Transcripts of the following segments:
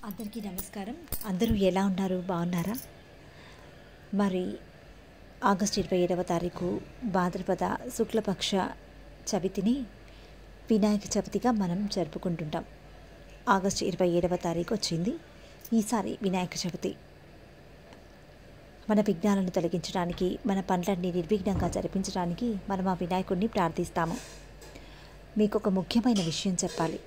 అందరికీ నమస్కారం. అందరూ ఎలా ఉన్నారు? బాగున్నారా? మరి ఆగస్టు 27వ తారీఖు భాద్రపద శుక్లపక్ష చవితిని వినాయక చవితిగా మనం జరుపుకుంటుంటాం. ఆగస్టు 27వ తారీఖు వచ్చింది. ఈసారి వినాయక చవితి మన విఘ్నాలను తొలగించడానికి, మన పనులన్నీ నిర్విఘ్నంగా జరిపించడానికి మనం ఆ వినాయకుడిని ప్రార్థిస్తాము. మీకు ఒక ముఖ్యమైన విషయం చెప్పాలి.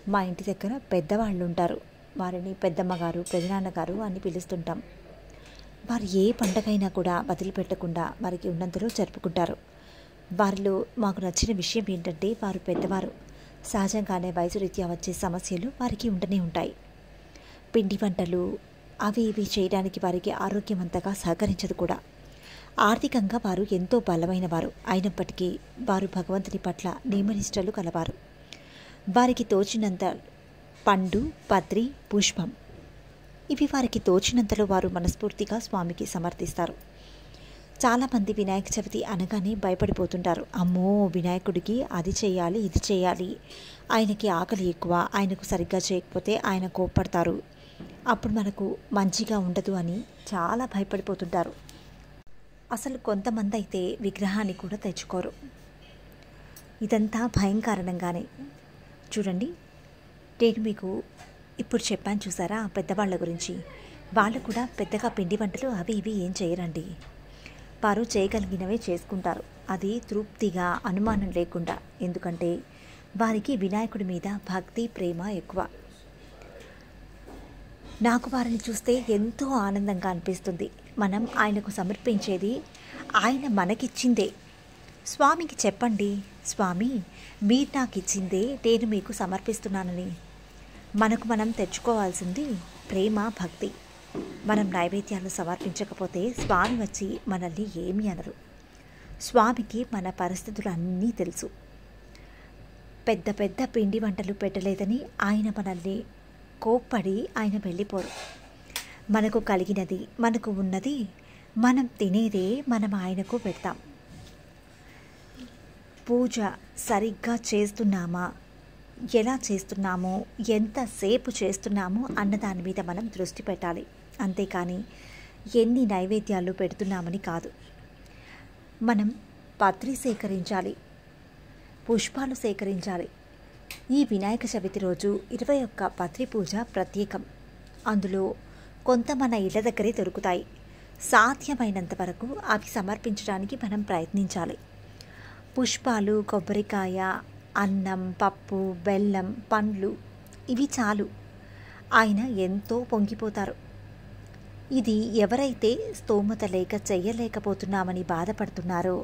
మా ఇంటి దగ్గర పెద్దవాళ్ళు ఉంటారు. వారిని పెద్దమ్మగారు, పెదనాన్నగారు అని పిలుస్తుంటాం. వారు ఏ పండగైనా కూడా వదిలిపెట్టకుండా వారికి ఉన్నంతలో జరుపుకుంటారు. వారిలో మాకు నచ్చిన విషయం ఏంటంటే, వారు పెద్దవారు. సహజంగానే వయసు రీత్యా వచ్చే సమస్యలు వారికి ఉండనే ఉంటాయి. పిండి వంటలు అవి ఇవి చేయడానికి వారికి ఆరోగ్యం అంతగా సహకరించదు కూడా. ఆర్థికంగా వారు ఎంతో బలమైన వారు అయినప్పటికీ వారు భగవంతుని పట్ల నియమనిష్టలు కలవారు. వారికి తోచినంత పండు, పత్రి, పుష్పం ఇవి వారికి తోచినంతలో వారు మనస్ఫూర్తిగా స్వామికి సమర్పిస్తారు. చాలామంది వినాయక చవితి అనగానే భయపడిపోతుంటారు. అమ్మో, వినాయకుడికి అది చేయాలి, ఇది చేయాలి, ఆయనకి ఆకలి ఎక్కువ, ఆయనకు సరిగ్గా చేయకపోతే ఆయన కోప్పడతారు, అప్పుడు మనకు మంచిగా ఉండదు అని చాలా భయపడిపోతుంటారు. అసలు కొంతమంది అయితే విగ్రహాన్ని కూడా తెచ్చుకోరు. ఇదంతా భయం కారణంగానే. చూడండి, నేను మీకు ఇప్పుడు చెప్పాను చూసారా పెద్దవాళ్ళ గురించి. వాళ్ళు కూడా పెద్దగా పిండి వంటలు అవి ఇవి ఏం చేయరండి. వారు చేయగలిగినవే చేసుకుంటారు, అది తృప్తిగా, అనుమానం లేకుండా. ఎందుకంటే వారికి వినాయకుడి మీద భక్తి, ప్రేమ ఎక్కువ. నాకు వారిని చూస్తే ఎంతో ఆనందంగా అనిపిస్తుంది. మనం ఆయనకు సమర్పించేది ఆయన మనకిచ్చిందే. స్వామికి చెప్పండి, స్వామి మీరు నాకు ఇచ్చిందే నేను మీకు సమర్పిస్తున్నానని. మనకు మనం తెచ్చుకోవాల్సింది ప్రేమ, భక్తి. మనం నైవేద్యాలు సమర్పించకపోతే స్వామి వచ్చి మనల్ని ఏమీ అనరు. స్వామికి మన పరిస్థితులు అన్నీ తెలుసు. పెద్ద పెద్ద పిండి వంటలు పెట్టలేదని ఆయన మనల్ని కోప్పడి ఆయన వెళ్ళిపోరు. మనకు కలిగినది, మనకు ఉన్నది, మనం తినేదే మనం ఆయనకు పెడతాం. పూజ సరిగ్గా చేస్తున్నామా, ఎలా చేస్తున్నామో, ఎంతసేపు చేస్తున్నామో అన్న దాని మీద మనం దృష్టి పెట్టాలి. అంతేకాని ఎన్ని నైవేద్యాలు పెడుతున్నామని కాదు. మనం పత్రి సేకరించాలి, పుష్పాలు సేకరించాలి. ఈ వినాయక చవితి రోజు 21 పత్రి పూజ ప్రత్యేకం. అందులో కొంత మన ఇళ్ల దగ్గరే దొరుకుతాయి. సాధ్యమైనంత వరకు అవి సమర్పించడానికి మనం ప్రయత్నించాలి. పుష్పాలు, కొబ్బరికాయ, అన్నం, పప్పు, బెల్లం, పండ్లు ఇవి చాలు. ఆయన ఎంతో పొంగిపోతారు. ఇది ఎవరైతే స్తోమత లేక చెయ్యలేకపోతున్నామని బాధపడుతున్నారో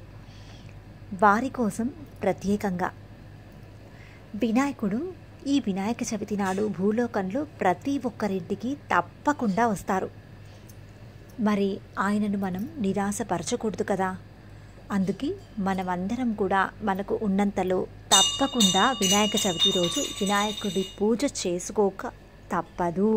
వారి కోసం ప్రత్యేకంగా. వినాయకుడు ఈ వినాయక చవితి నాడు భూలోకంలో ప్రతి ఒక్కరింటికి తప్పకుండా వస్తారు. మరి ఆయనను మనం నిరాశపరచకూడదు కదా. అందుకే మనమందరం కూడా మనకు ఉన్నంతలో తప్పకుండా వినాయక చవితి రోజు వినాయకుడి పూజ చేసుకోక తప్పదు.